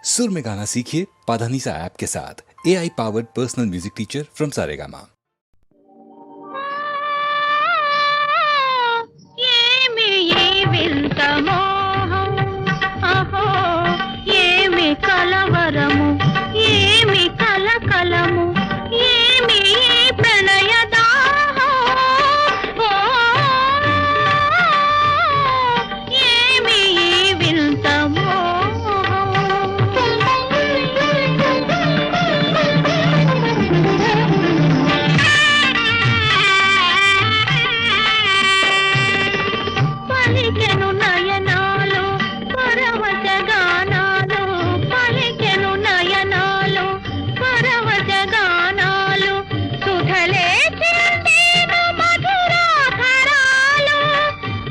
सुर में गाना सीखिए पाधानीसा ऐप के साथ। AI powered personal music teacher from Saregama. కలవరము ఏమి కలకలము ఏమి ప్రణయ దాహం ఏమి వింత పలికెను నయనాలు పరవశ గానాలు పలికెను నయనాలు పరవశ గానాలు సుధలే చిందేను మధురాధరాలు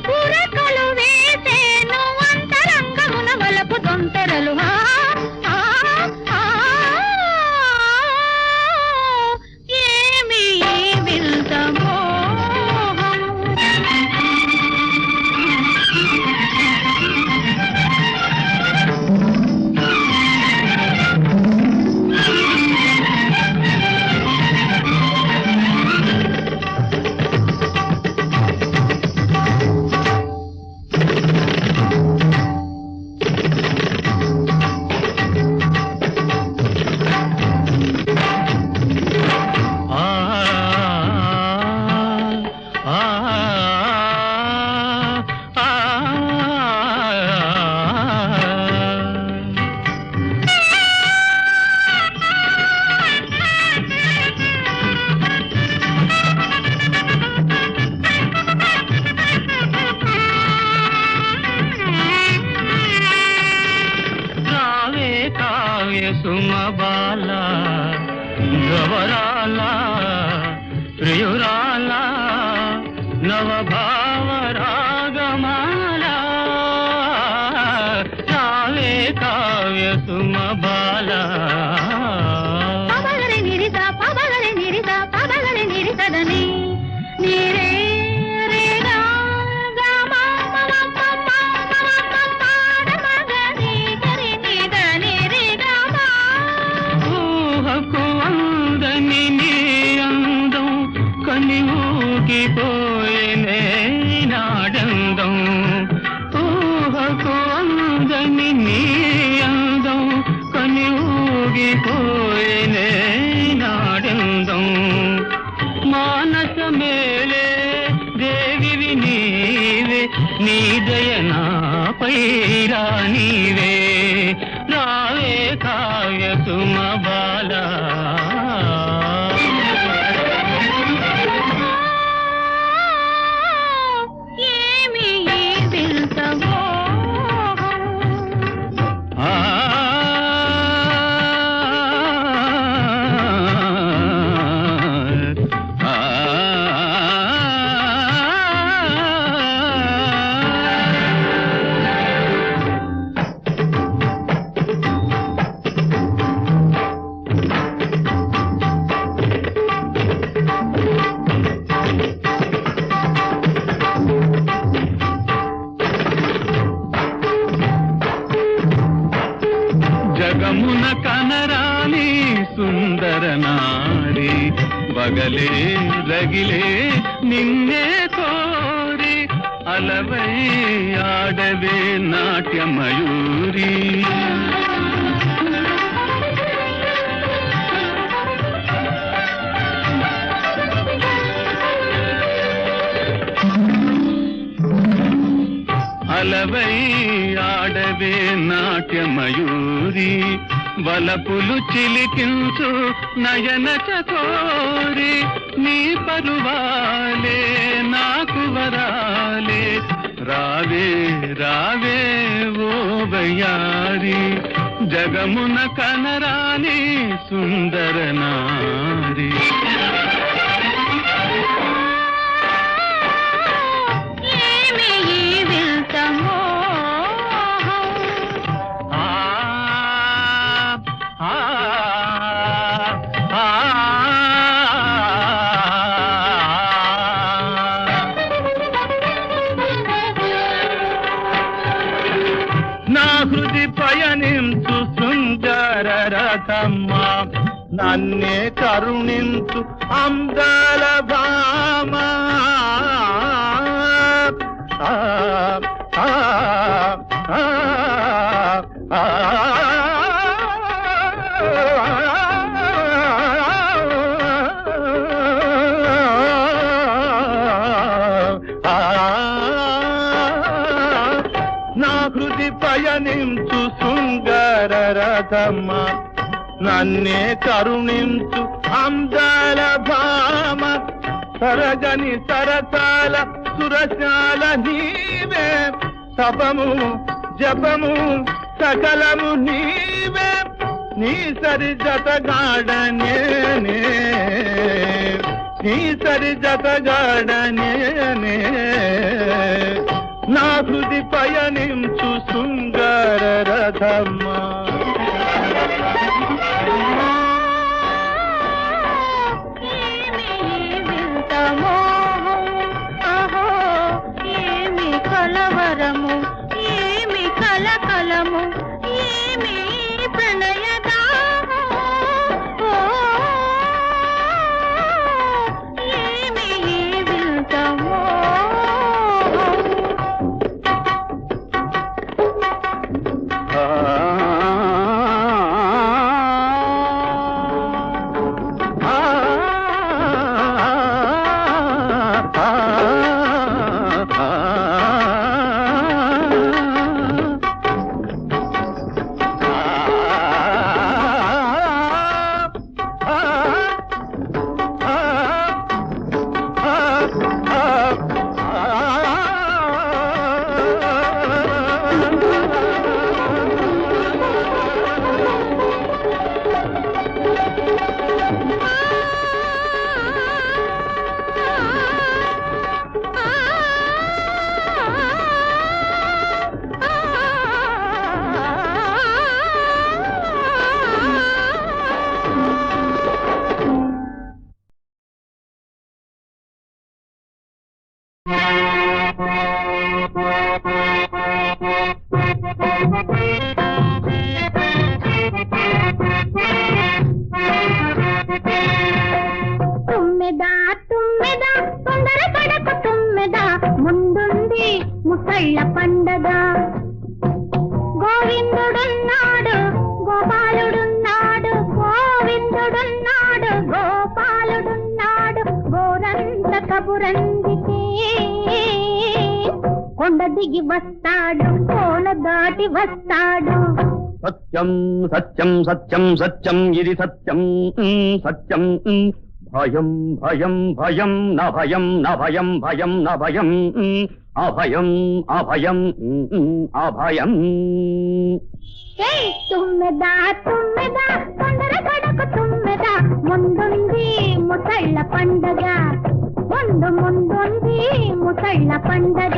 పురకలు వేసేను అంతరంగమున వలపు తొంతరలు ఏమి వింత సుమబాల గవరాల ప్రియురాల నవభావ రాగమాల కావే కావ్య సుమబాల పవగలి నిరిత పవగలి నిరితదని నీరే పోయినే నాడందం ఊహకు అందని నీ అందం కని ఊగిపోయినే నాడందం మానస మేలే దేవివి నీవే నీ దయనాపై రానివే రావే కావ్య సుమబాల జగమున కనరాని సుందర నారి బగలే రగిలే నిన్నే కోరి అలవై ఆడవే నాట్యమయూరి అలవై ఆడవే నాట్యమయూరి వలపులు చిలికించు నయన చకోరి నీ పరువాలే నాకు వరాలే రావే రావే ఓ బయ్యారి జగమున కనరాని సుందర నారి నా హృది పయనించు రథమ్మ నన్నే కరుణించు అందాల భామ నా హృది పయనించు శృంగార రథమ్మ నన్నే కరుణించు అందాల భామ సరజని సరసాల సురశాల నీవే సపము జపము సకలము నీవే నీ సరి జతగాడనే నీ సరి జతగాడనే నా హృది పయనించు శృంగార రథమ్మ కలవరము ఏమి కలకలము ఏమి ప్రణయదాము ఏమి వింతమో తుమ్మెదా తుమ్మెదా తొందర పడకు తుమ్మెదా ముందుంది ముసళ్ళ పండగ గోవిందుడున్నాడు గోపాలుడున్నాడు గోవిందుడున్నాడు గోపాలుడున్నాడు గోరంత కబురందితే కొండ దిగి వస్తాడు కోన దాటి వస్తాడు సత్యం సత్యం సత్యం సత్యం ఇది సత్యం సత్యం భయం భయం భయం న భయం న భయం భయం న భయం అభయం అభయం అభయం తుమ్మెదా తుమ్మెదా తొందర పడకు తుమ్మెదా ముందుంది ముసళ్ళ పండగ ముందుంది ముసళ్ళ పండగ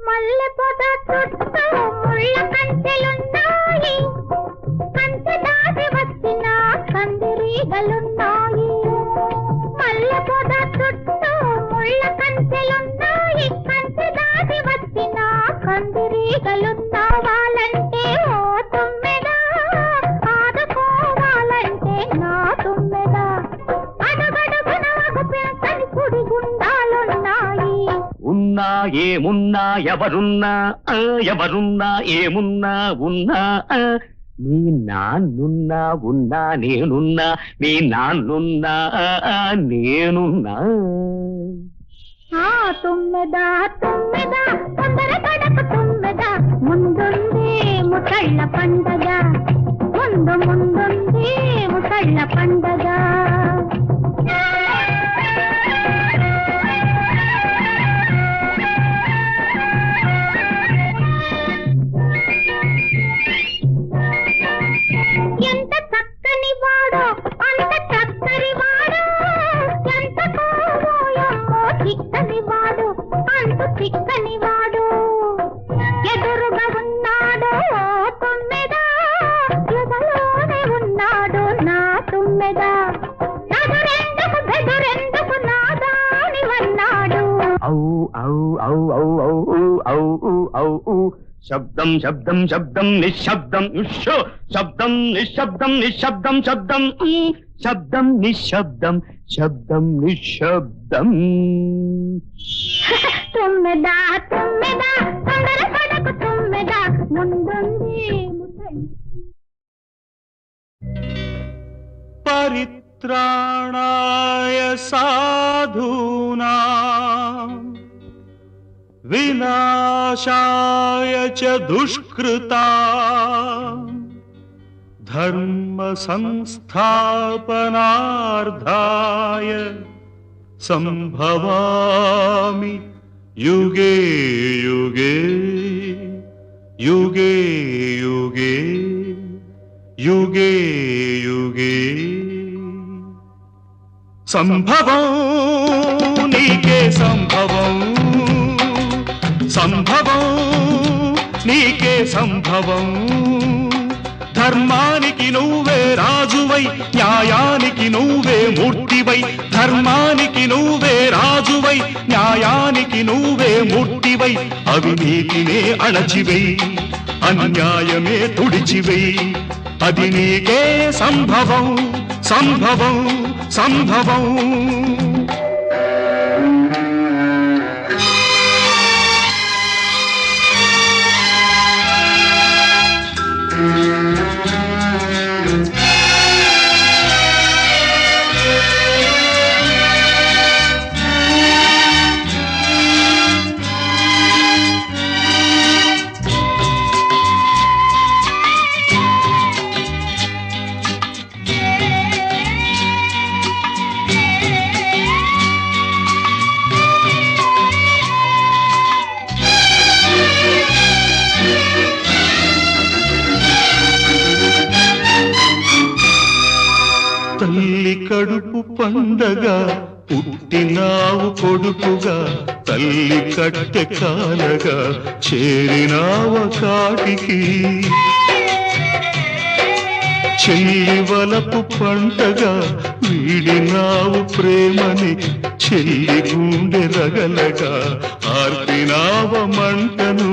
మల్లె పొద చుట్టూ ముళ్ళ కంచెలున్నాయి కంచె దాటి వచ్చిన కందిరీగలున్నాయి మల్లె పొద చుట్టూ ముళ్ళ కంచెలున్నాయి కంచె దాటి వచ్చిన కందిరీగలున్నావాలంటే ఓ తుమ్మెదా ఆదుకోవాలంటే నా తుమ్మెదా అడుగడుగున పెంచని కుడి గుండాలున్నాయి ఉన్నా ఏమున్నా ఎవరున్నా ఎవరున్నా ఏమున్నా ఉన్నా మీ నాన్నున్నా ఉన్నా నేనున్నా మీ నాన్నున్నా నేనున్నా తుమ్మెదా తుమ్మెదా తొందర పడకు తుమ్మెదా ముందుంది ముసళ్ళ పండగ ముందుంది ముసళ్ళ పండగ ఎంత చక్కని వాడో అంత చక్కని వాడో ఎంత కోవోయమ్మో చిక్కని వాడు అంత చిక్కని వాడు ఎదురుగా ఉన్నాడు తుమ్మెద ఎదలోనే ఉన్నాడు నా తుమ్మెద నదురెందుకు బెదురెందుకు నాదానివన్నాడు ఔ ఔ ఔ ఔ ఔ ఔ ఔ శబ్దం శబ్దం శబ్దం నిశ్శబ్దం ఉష్షో శబ్దం నిశ్శబ్దం నిశ్శబ్దం శబ్దం శబ్దం నిశ్శబ్దం శబ్దం నిశ్శబ్దం తుమ్మెద తుమ్మెద తొందరపడకు తుమ్మెద ముందుంది పరిత్రాణాయ సాధూనాం వినాశాయ చ దుష్కృతాం ధర్మ సంస్థాపనార్థాయ సంభవామి యుగే యుగే యుగే యుగే యుగే యుగే సంభవం నీకే సంభవం సంభవం నీకే సంభవం ధర్మానికి నువ్వే రాజువై న్యాయానికి నువ్వే మూర్తివై ధర్మానికి నువ్వే రాజువై న్యాయానికి నువ్వే మూర్తివై అవినీతినే అణచివై అన్యాయమే తుడిచివై అది నీకే సంభవం సంభవం సంభవం తల్లి కడుపు పండగ పుట్టినావు కొడుకుగా తల్లి కట్టె కాలగా చేరినావ కాటికి చెల్లి వలపు పంటగా వీడినావు ప్రేమని చెల్లి గుండె రగలగా ఆర్పినావ మంటను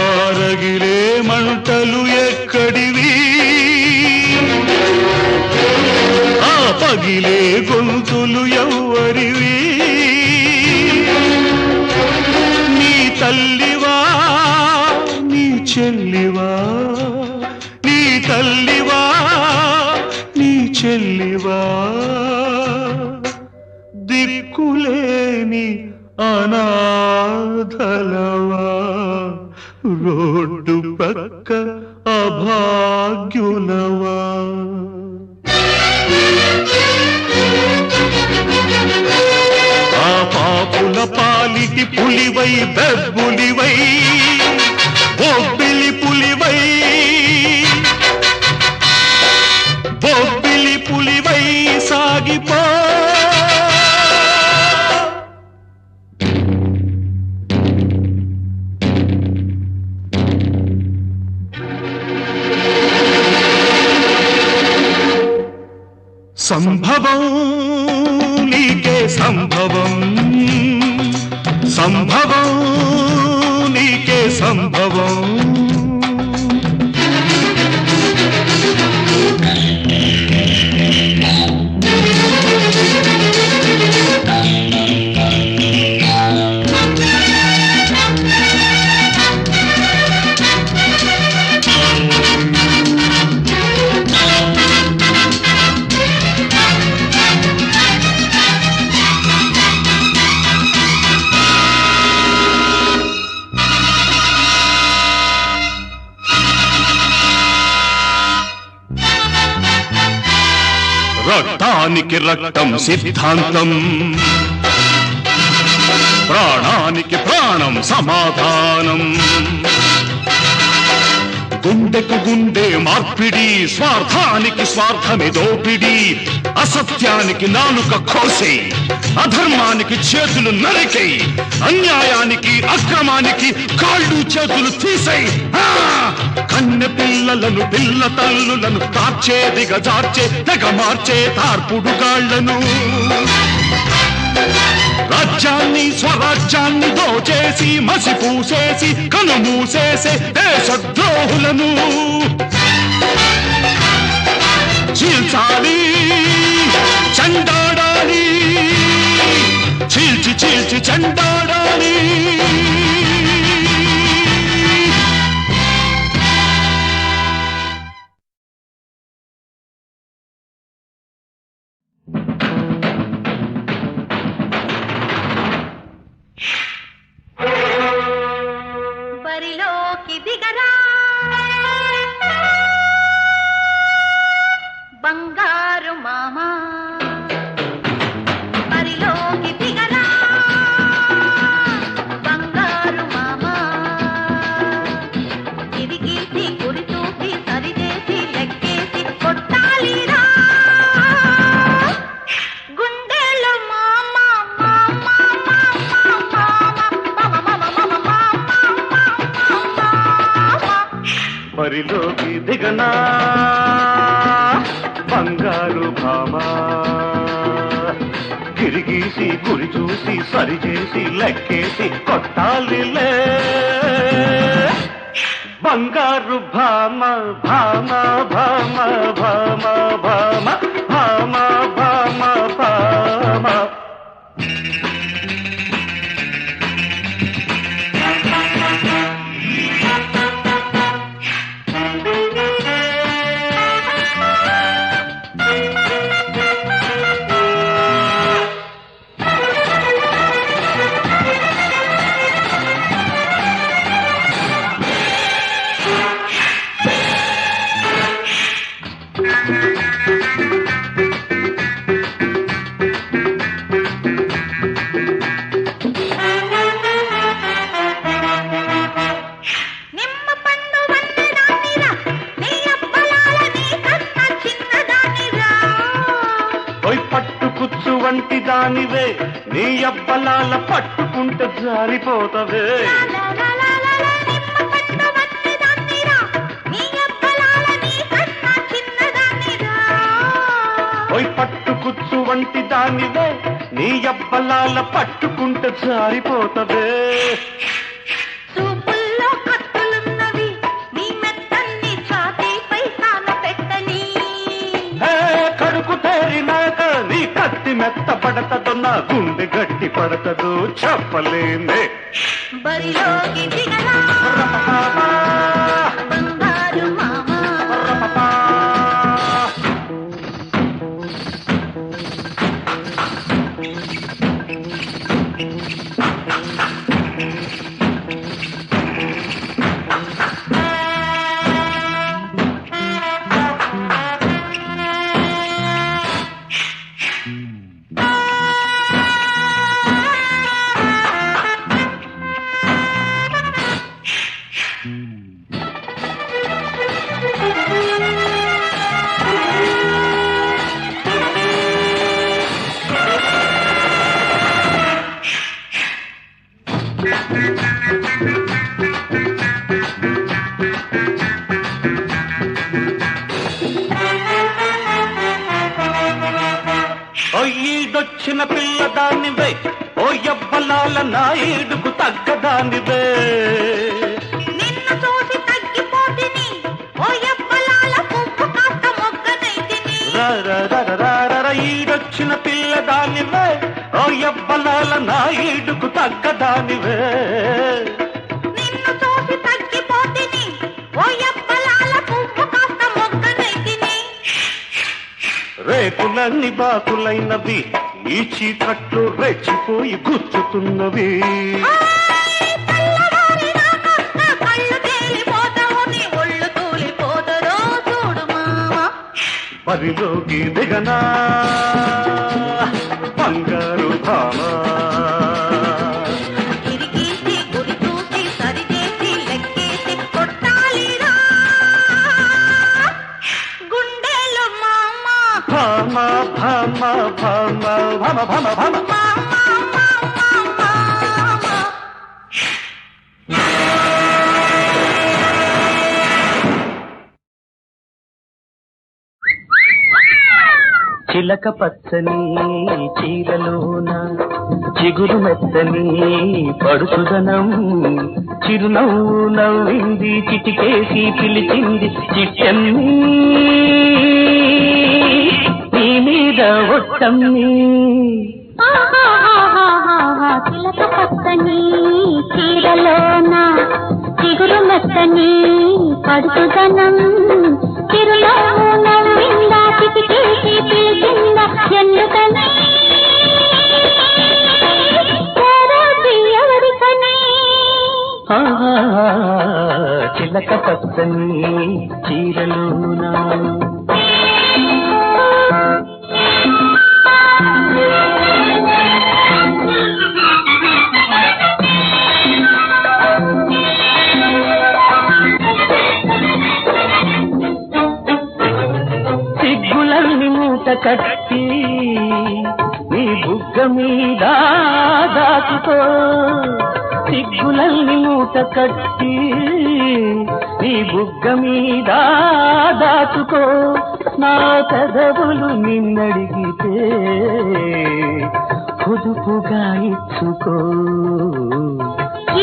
ఆరగిలే మంటలు ఎక్కడివి ఆ పగిలే గొంతులు ఎవ్వరివి నీ తల్లివా నీ చెల్లివా నీ తల్లివా నీ చెల్లివా దిక్కులేని అనాథలవా రోడ్డు పక్క అభాగ్యులవా ఆ పాపుల పాలిటి పులివై బెబ్బులివై బొబ్బిలి పులివై బొబ్బిలి పులివై సాగిపో సంభవం నీకే సంభవం సంభవం నీకే సంభవం రక్తానికి రక్తం సిద్ధాంతం ప్రాణానికి ప్రాణం సమాధానం గుండెకు గుండె మార్పిడి, స్వార్థానికి స్వార్థమే దోపిడి, అసత్యానికి నాలుక కోసే, అధర్మానికి చేతులు నరికై, అన్యాయానికి అక్రమానికి కాళ్ళు చేతులు తీసేయి. కన్నె పిల్లలను పిల్ల తల్లులను తార్చేదిగా జార్చే తెగ మార్చే తార్పుడుగాళ్లను, రాజ్యాన్ని స్వరాజ్యాన్ని దోచేసి మసిపూసేసి కనుమూసేసే దేశద్రోహులను చీల్చాలి, చెండాడాలి, చీల్చి చీల్చి చెండాడాలి. బరిలోకి దిగరా బంగారు మామా, బరిలోకి దిగరా బంగారు మామా, తిరిగేసి గురిచూసి సరిచేసి లెక్కేసి కొట్టాలిరా గుండెలు మామా మామా బరిలోకి దిగనా బంగారు భామా, తిరిగేసి గురి చూసి సరిచేసి లెక్కేసి కొట్టాలిలే బంగారు భామ భామ భామ భామ భామ భామ భామ భామ. వంటి దానివే నీ అబ్బలాల పట్టుకుంటే జారిపోతవే, ఓయ్ పట్టుకుచ్చు వంటి దానివే నీ అబ్బలాల పట్టుకుంటే జారిపోతవే. కడుకు తేరినాక నీ కత్తి మెత్త పడతదో నా గుండె గట్టి పడతదో చెప్పలేనే. బరిలోకి దిగరా బంగారు మామా, ఈడొచ్చిన పిల్లదానివే ఓ యవ్వలాల నా ఈడుకు తగ్గదానివే, నిన్ను చూసి తగ్గిపోతిని ఓ యవ్వలాల పువ్వు కాస్త మొగ్గనైతిని. ఈడొచ్చిన పిల్లదానివే ఓ యవ్వలాల నా ఈడుకు తగ్గదానివే, నిన్ను చూసి తగ్గిపోతిని ఓ యవ్వలాల పువ్వు కాస్త మొగ్గనైతిని. రేకులన్నీ బాకులైనవి ఈ చీకట్లు రెచ్చిపోయి గుచ్చుతున్నవి, కళ్ళు తేలిపోతావు నీ ఒళ్ళు తూలిపోతరో చూడు మావా. బరిలోకి దిగనా బంగారు భామ, తిరిగేసి గురి చూసి సరిచేసి లెక్కేసి కొట్టాలిరా భమ భమ చిలక పచ్చని చీరలోన చిగురు మెత్తని పడుచుదనం చిరునవ్వు నవ్వింది చిటికేసి పిలిచింది చిట్టమ్మి నీ మీద ఒట్టమ్మి చిలక పచ్చని చీరలోన చిగురు మెత్తని పడుచుదనం చిరునవ్వు నవ్విందా చిటికేసి పిలిచిందా ఎందుకని ఎవరికని చిలక పచ్చని చీరలోనా సిగ్గులన్నీ మూట కట్టి నీ బుగ్గ మీద దాచుకో సిగ్గులన్నీ మూట కట్టి నీ బుగ్గ మీద దాచుకో నా పెదవులు నిన్నడిగితే పొదుపుగా ఇచ్చుకో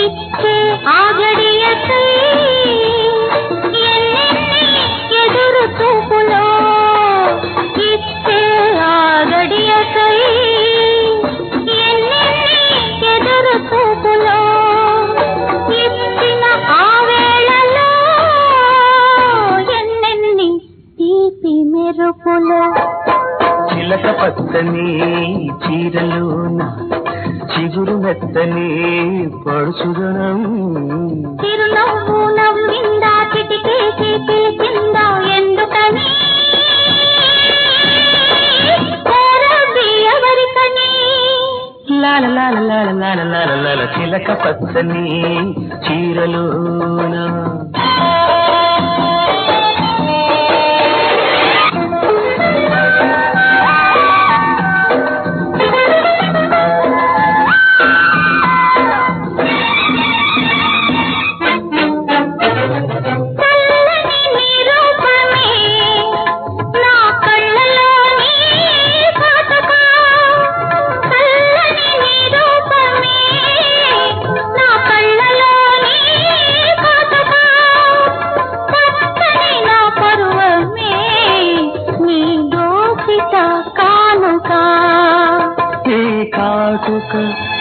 ఇచ్చే ఆగడియకై ఎదురు చూపులో ఇచ్చే ఆగడియకై ఎదురు చూపులో ఇచ్చిన ఆవేళలో ఎన్నెన్ని తీపి మెరుపులో చిలక పచ్చని చీరలోన చిగురు మెత్తని పడుచుదనం చిరునవ్వు నవ్విందా చిటికేసి పిలిచిందా ఎందుకని ఎవరికని లాల లాల లాల లాల లాల లాల చిలక పచ్చని చీరలోన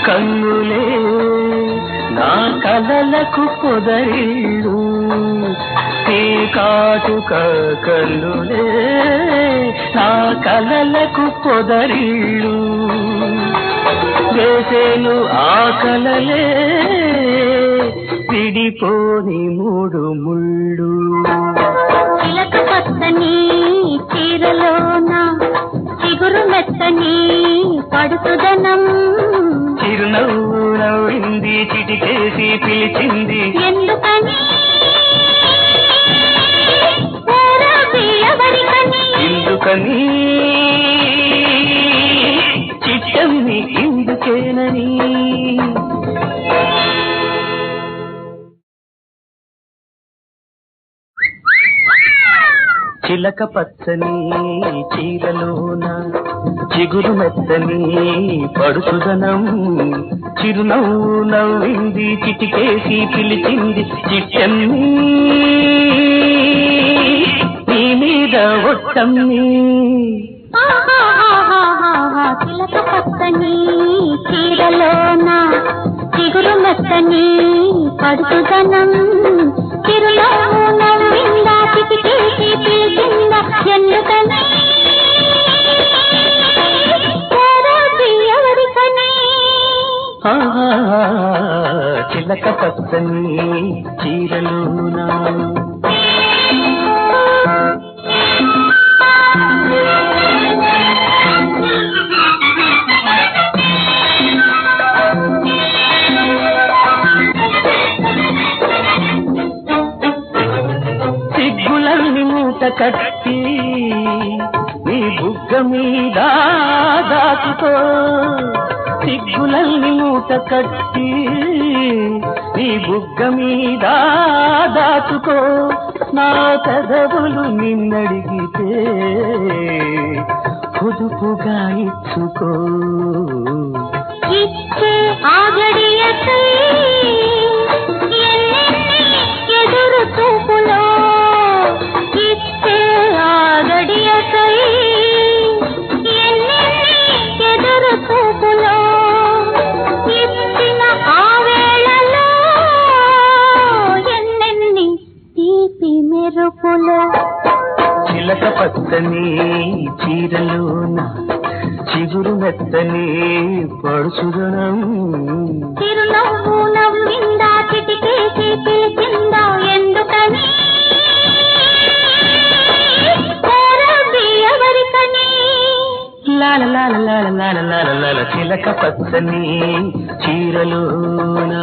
కన్నులే నా కలలకు పొదరిల్లు నీ కాటుక కన్నులే నా కలలకు పొదరిల్లు వేసేను ఆ కలలే విడిపోని మూడు ముళ్ళు చిలక పచ్చని చీరలోన చిగురు మెత్తని పడుతుదనం చిరునవ్వు నవ్వింది చిటికేసి పిలిచింది ఎందుకని ఎవరికని ఎందుకని చిట్టమ్మి ఎందుకేనని చిలక పచ్చని చీరలోన చిగురు మెత్తని పడుచుదనం చిరునవ్వు నవ్వింది చిటికేసి పిలిచింది చిట్టమ్మి నీ మీద ఒట్టమ్మి చిలక పచ్చని చీరలోన చిగురు మెత్తని పడుచుదనం చిరునవ్వు నవ్విందా చిటికేసి పిలిచిందా ఎందుకని ఎవరికని చిలక పచ్చని చీరలోనా సిగ్గులన్నీ మూట కట్టి నీ బుగ్గ మీద దాచుకో సిగ్గులల్ని మూట కట్టి నీ బుగ్గ మీద దాచుకో నా పెదవులు నిన్నడిగితే పొదుపుగా ఇచ్చుకో ఇచ్చే ఆగడియకై ఎన్నెన్ని ఎదురు చూపులో ఇచ్చే ఆగడియకై ఎన్నెన్ని ఎదురు చూపులో ఇచ్చిన ఆ వేళలో ఎన్నెన్ని తీపి మెరుపులో చిలక పచ్చని చీరలోన చిగురు మెత్తని పడుచుదనం చిరునవ్వు నవ్విందా చిటికేసి పిలిచిందా ఎందుకని కోరది ఎవరికని లాల లాల లాల లాల లాల లాల చిలక పచ్చని చీరలోన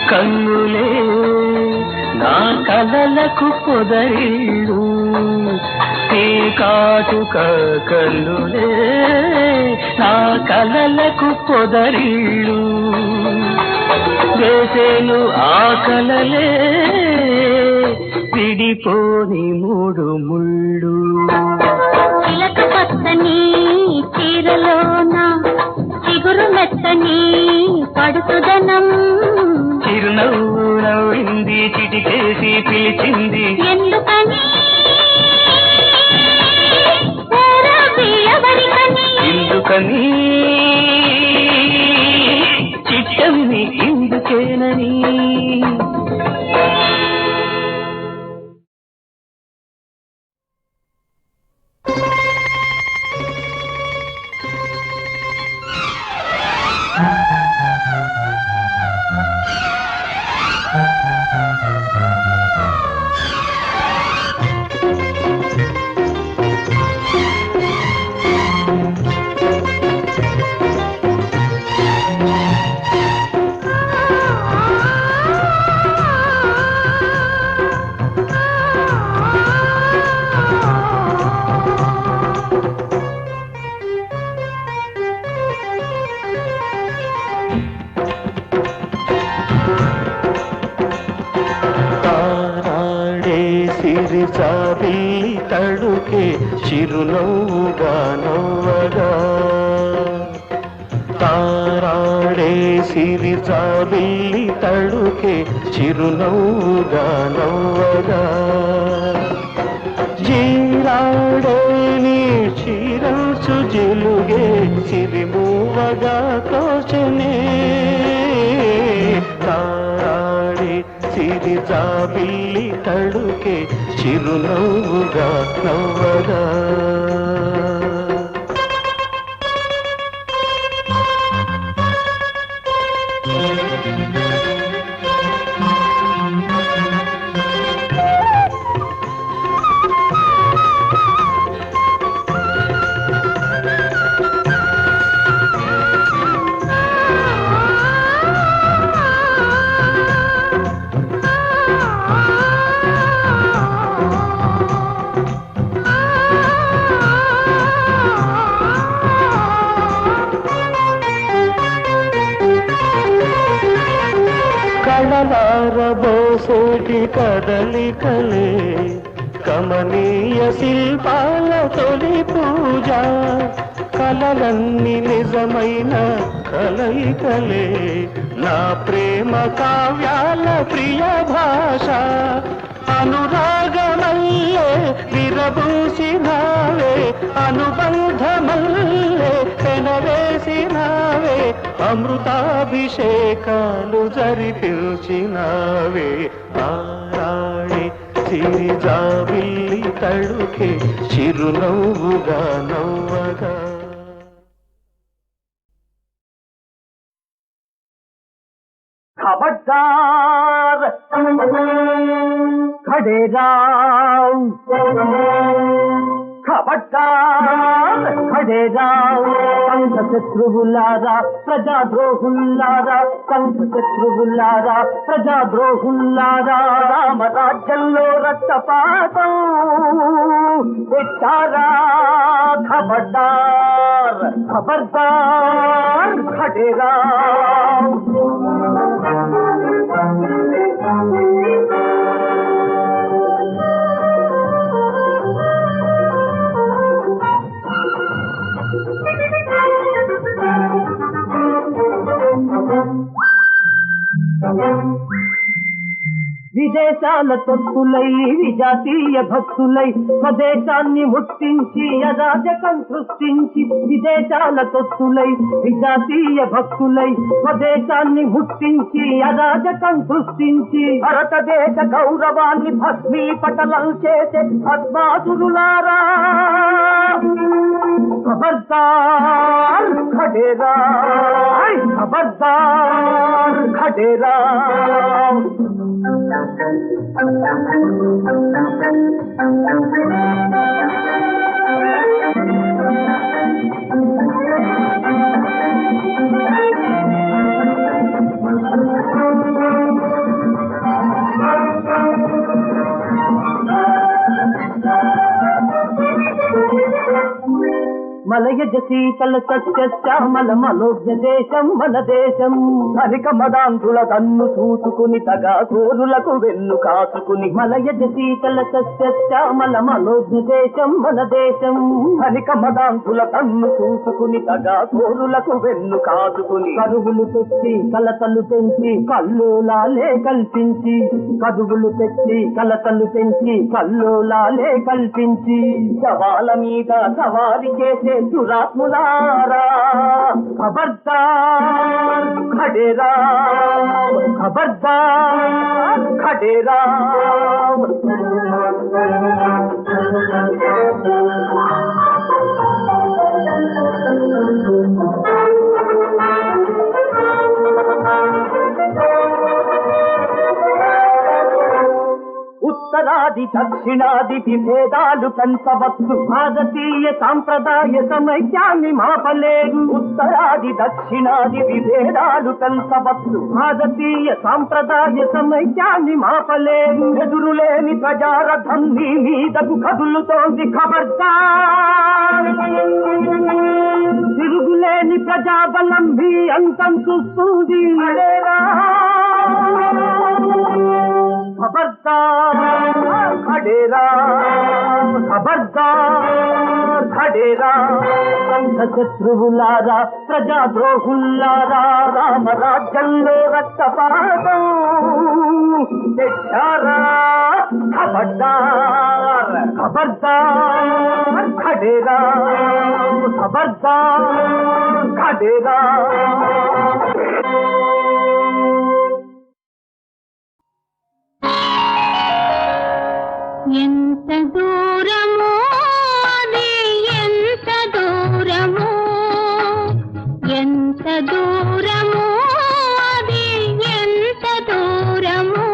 కన్నులే నా కలలకు పొదరిల్లు నీ కాటుక కన్నులే నా కలలకు పొదరిల్లు వేసేను ఆ కలలే విడిపోని మూడు ముళ్ళు చిలక పచ్చని చీరలోన చిగురు మెత్తని పడుతుదనం చిరునవ్వు నవ్వింది చిటికేసి పిలిచింది ఎందుకని కోరది ఎవరికని ఎందుకని చిట్టని ఎందుకేనని జాబిల్లి తడుకే చిరునవ్వుగా నవ్వగా తారాడే సిరి జాబిల్లి తడుకే చిరునవ్వుగా నవ్వగా జీరాడే నీ చీరంచు జిలుగే సిరిమూవగా తోచనే తారాడే సిరి జాబిల్లి తడుకే చిరునవ్వుగా నవ్వగా కళలారబోసేటి కదలికలే కమనీయ శిల్పాల తొలి పూజ కలలన్నీ నిజమైన కలయికలే నా ప్రేమ కావ్యాల ప్రియ భాష అనురాగమల్లే విరబూసినావే అనుబంధమల్లే పెన వేసినావే అమృతాభిషేకాలు జరిపించినావే ఆరాణి సిరిజాబిల్లి తడుకే చిరునవ్వుగా నవ్వగా खबरदार खड़े राव खबरदार खड़े राव संघ शत्रुవులారా ప్రజాద్రోహులారా సంఘ శత్రువులారా ప్రజాద్రోహులారా రామరాజ్యంలో రక్తపాతం తెచ్చారా खबरदार खबरदार खड़े राव విదేశాల తొత్తులై విజాతీయ భక్తులై స్వదేశాన్ని ముట్టించి అరాజకం సృష్టించి విదేశాల తొత్తులై విజాతీయ భక్తులై స్వదేశాన్ని ముట్టించి అరాజకం సృష్టించి భారతదేశ గౌరవాన్ని భస్మీపటలం చేసే పద్మాసురులారా ఖబర్దార్ ఖడేరా ఖబర్దార్ ఖడేరా మలయజ శీతల సత్యశ్యామల మనోజ్ఞ దేశం మన దేశం హరిక మదాంధుల తన్ను చూసుకుని తగా కోరులకు వెన్ను కాచుకుని మలయజ శీతల సత్యశ్యామల మనోజ్ఞ దేశం మన దేశం హరిక మదాంధుల తన్ను చూసుకుని తగా కోరులకు వెన్ను కాచుకుని కరువులు తెచ్చి కలతలు పెంచి కల్లోలాలే కల్పించి కరువులు తెచ్చి కలతలు పెంచి కల్లోలాలే కల్పించి శవాల మీద సవారి చేసే దురాత్ములారా ఖబర్దార్ ఖడేరా ఖబర్దార్ ఖడేరా ఉత్తరాది దక్షిణాది విభేదాలు పెంచవచ్చు భారతీయ సాంప్రదాయ సమైక్యాన్ని మాపలేదు ఉత్తరాది దక్షిణాది విభేదాలు పెంచవచ్చు భారతీయ సాంప్రదాయ సమైక్యాన్ని మాపలేదు ఎదురులేని ప్రజారథం నీ మీదకు కదులుతోంది ఖబర్దార్ తిరుగులేని ప్రజాబలం మీ అంతం చూస్తుంది खबरदार खडेरा खबरदार खडेरा संघ శత్రువులారా ప్రజాద్రోహులారా రామరాజ్యంలో రక్తపాతం తెచ్చారా खबरदार खबरदार खडेरा खबरदार खडेरा ఎంత దూరమో అది ఎంత దూరమో ఎంత దూరమో అది ఎంత దూరమో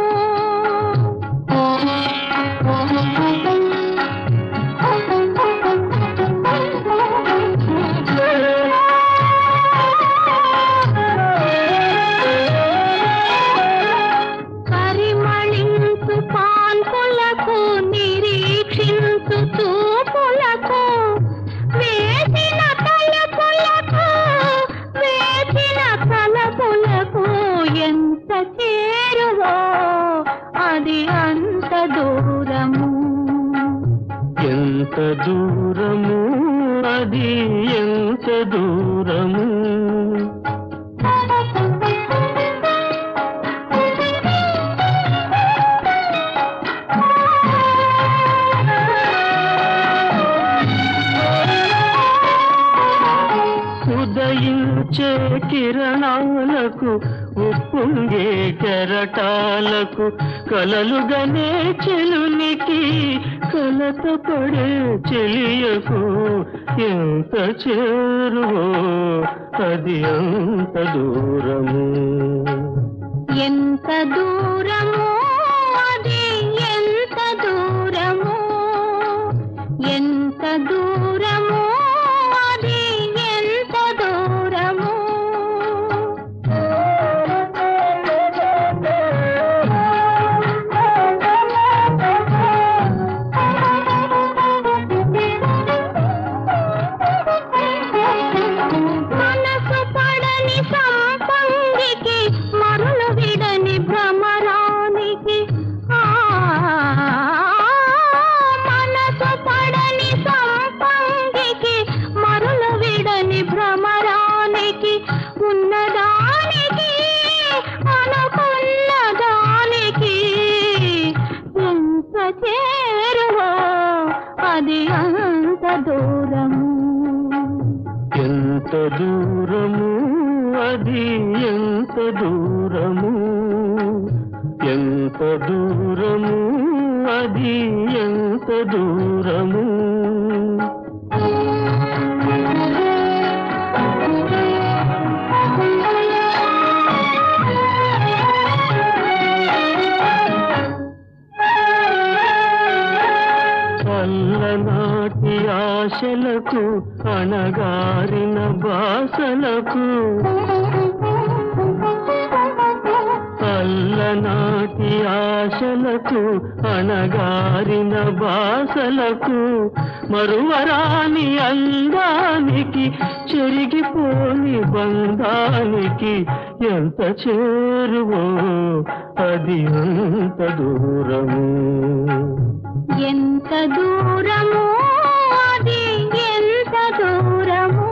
పరిమళించు పాన్పులకు నిరీక్షించు చూపులకు వేసిన తలపులకు వేసిన తలపులకు ఎంత చేరువో అది అంత దూరము ఎంత దూరము అది ఎంత దూరము కిరణాలకు ఉప్పొంగే కెరటాలకు కలలుగనే చెలునికి కలత పడే చెలియకు ఎంత చేరువో అది అంత దూరము. ఎంత దూరము అది ఎంత దూరము, ఎంత దూరము అది ఎంత దూరము. మనసు పడని సంపంగికి మరులు విడని భ్రమరానికి, మనసు పడని సంపంగికి మరులు విడని భ్రమరానికి ఉన్నదానికి అనుకున్నదానికి ఎంత చేరువో అది అంత దూరము. ఎంత దూరము అది ఎంత దూరము, ఎంత దూరము అది ఎంత దూరము. అల్లనాటి ఆశలకు అణగారిన బాసలకు, అల్లనాటి ఆశలకు అణగారిన బాసలకు మరువరాని అందానికి చెరిగిపోని బంధానికి ఎంత చేరువో అది అంత దూరము. ఎంత దూరము అది ఎంత దూరము.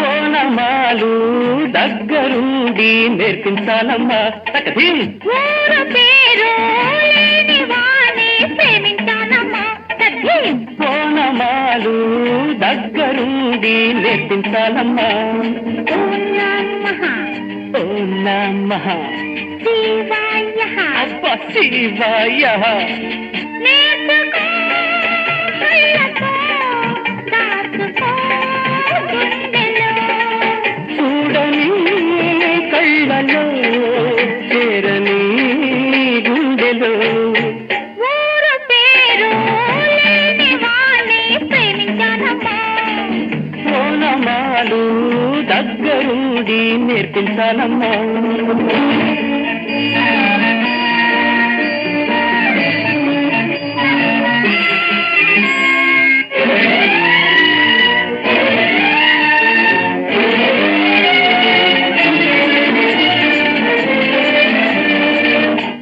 ఓనమాలు దగ్గరుండి నేర్పించాలమ్మా తకదీం. ఊరు పేరు లేని వాణ్ణి ప్రేమించానమ్మా తకదీం. ఓనమాలు దగ్గరుండి నేర్పించాలమ్మా. ఓం నమః ఓం నమః శివాయ. అబ్బా శివాయ. నేర్చుకో కళ్ళతో దాచుకో గుండెలో. చూడని కళ్ళలో చేరని గుండెలో. ఊరు పేరు లేని వాణ్ణి ప్రేమించానమ్మా. ఓనమాలు దగ్గరుండి నేర్పించాలమ్మా.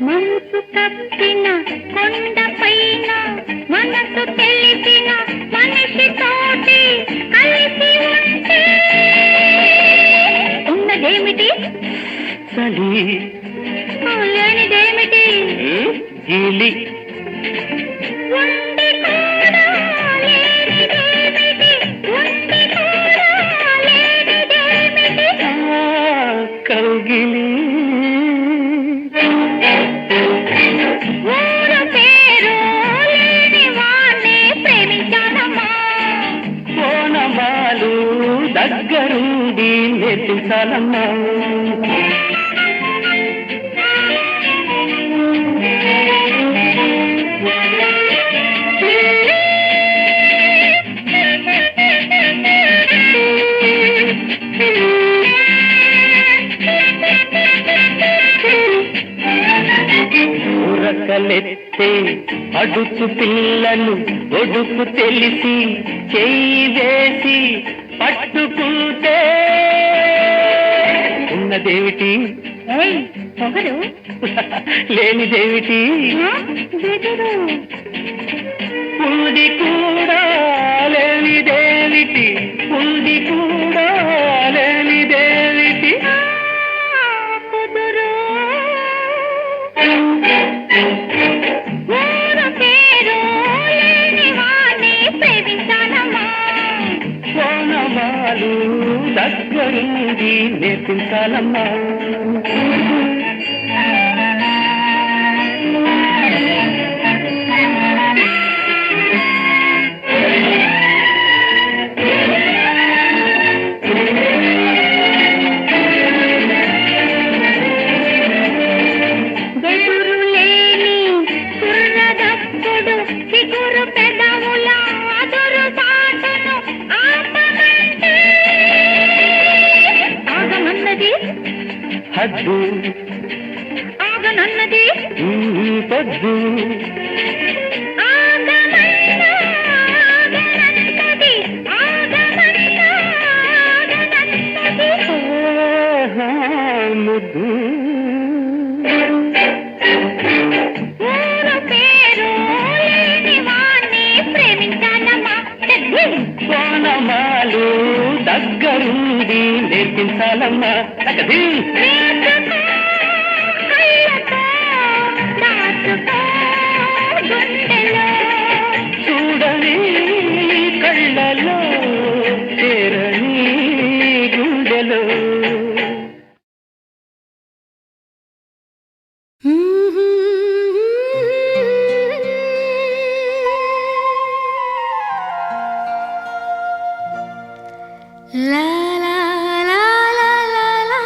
మనసు తప్పిన కొండపైన మనసు తెలిసిన మనిషి తోటి కలిసి ఉంటే ఉన్నదేమిటి చలి లేనిదేమిటి గిలి ఉండి కూడా లేనిదేమిటి, ఉండి కూడా లేనిదేమిటి. కౌగిలి. ఊరు పేరు లేని వాణ్ణి ప్రేమించానమ్మా. ఓనమాలు దగ్గరుండి నేర్పించాలమ్మా. ఉరకలెత్తే అడుచు పిల్లలు ఒడుకు తెలిసి చేయి వేసి పట్టుకుంటే ఉన్నదేమిటి ఏయ్ పొగరు లేనిదేమిటి బెదురు ఉంది కూడా లేనిదేమిటి ఉంది కూడా లేనిదేమిటి కుదురు ఊరు పేరు లేని వాణ్ణి ప్రేమించానమ్మా కోనమాలు దగ్గరుండి నేర్పించాలమ్మా బెదురు లేని కుర్రదప్పుడు చిగురు పెదవుల అదురు సాటును ఆపమంటే ఆగమన్నది హద్దు ఆగనన్నది పొద్దు ఆగమన్నా ఆగనన్నది ఆగమన్నా ఆగనన్నది ముద్దు ఊరు పేరు లేని వాణ్ణి ప్రేమించానమ్మా కోనమాలు దగ్గరుండి నేర్పించాలమ్మా తగది నేర్చుకో కళ్ళతో దాచుకో గుండెలో చూడని కళ్ళలో చేరని గుండెలో La la la la la la.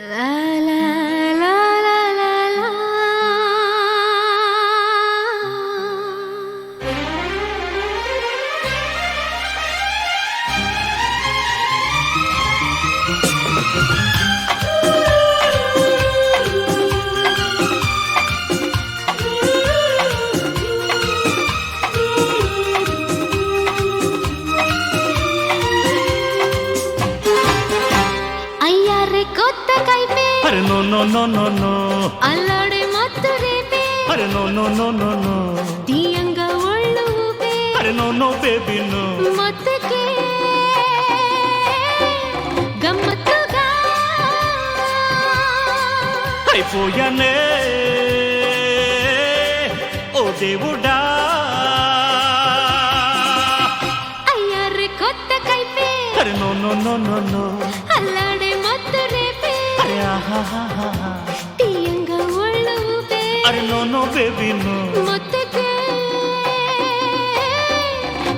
La la la la la la. అయ్యారే కొత్త కైపే అరే no no no no no అల్లాడే మత్తు రేపే అరే no no no no no తీయంగా ఒళ్ళు ఊపే అరే నో నో బేబీ నో మత్తుకే గమ్మత్తుగా అయిపోయానే ఓ దేవుడా అయ్యారే కొత్త కైపే అరే no no no no no అల్లాడే మత్తు రేపే అరే ఆహాహాహా తీయంగా ఒళ్ళు ఊపే అరే నో నో బేబీ నో మత్తుకే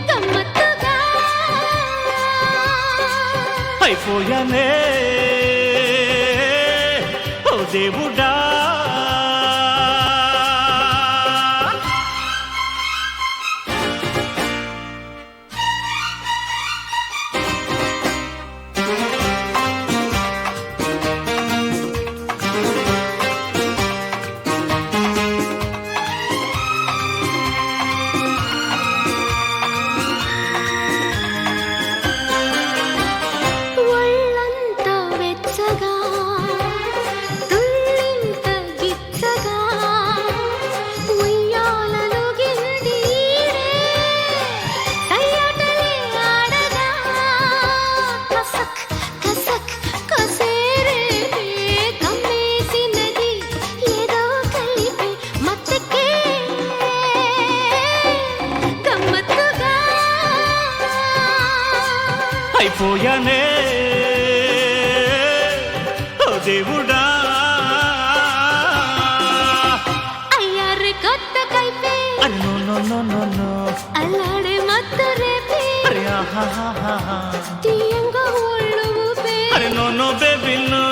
గమ్మత్తుగా అయిపోయానే ఓ దేవుడా ఒళ్ళంతా వెచ్చగా తుళ్ళింత గిచ్చగా ఉయ్యాలలో గింది సయ్యాటలే ఆడగా కసక్ కసక్ కసేరే కమ్మేసినది ఏదో కలిపి మత్తకే గమ్మత్తుగా అయిపోయానే ఓ దేవుడా అయ్యారే కొత్త కైపే అరే no no no no no అల్లాడే మత్తు రేపే అరే ఆహాహాహా తీయంగా ఒళ్ళు ఊపే అరే నో నో బేబీ నో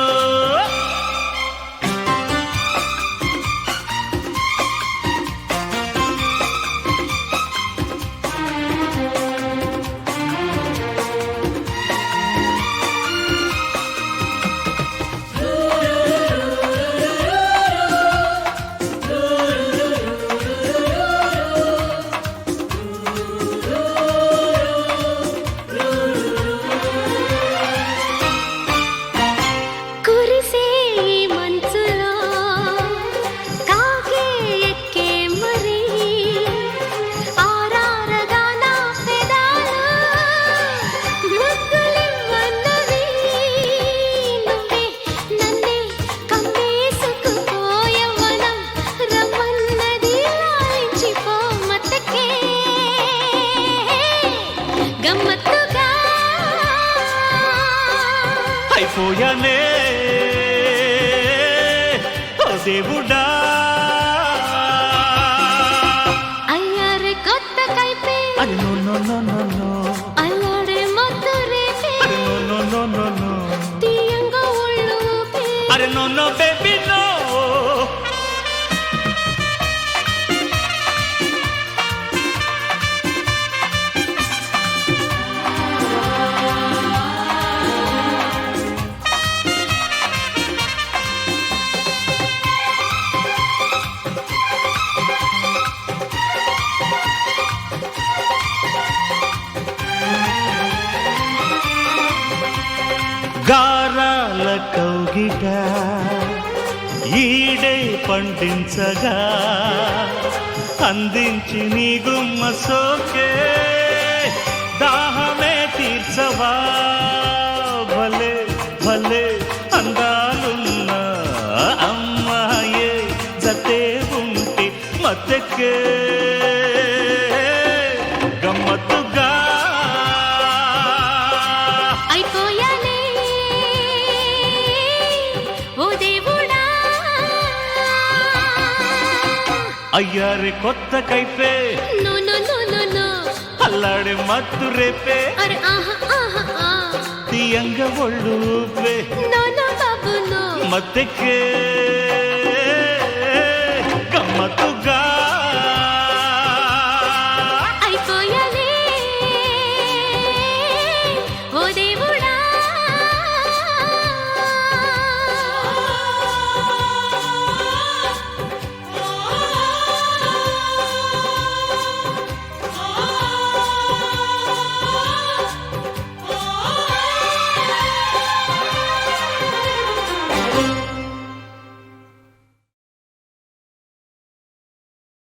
దేవుడా అయ్యారే కొత్త కైపే అరే no no no no no అల్లాడే మత్తు రేపే అరే no no no no no తీయంగా ఒళ్ళు ఊపే అరే నో నో బేబీ నో గారాల కౌగిట ఈడే పండించగా అందించి నీ గుమ్మ సోకే దాహమే తీర్చవా భలే భలే అందాలున్న అమ్మాయే జతే ఉంటే మత్తెక్కే గమ్మత్తుగా అయిపోయానే ఓ దేవుడా అయ్యారే కొత్త కైపే no no no no no అల్లాడే మత్తు రేపే అరే ఆహా ఆహా ఆ తీయంగ ఒళ్ళు ఊపే నో నో బాబు నో మత్తెక్కే గమ్మత్తుగా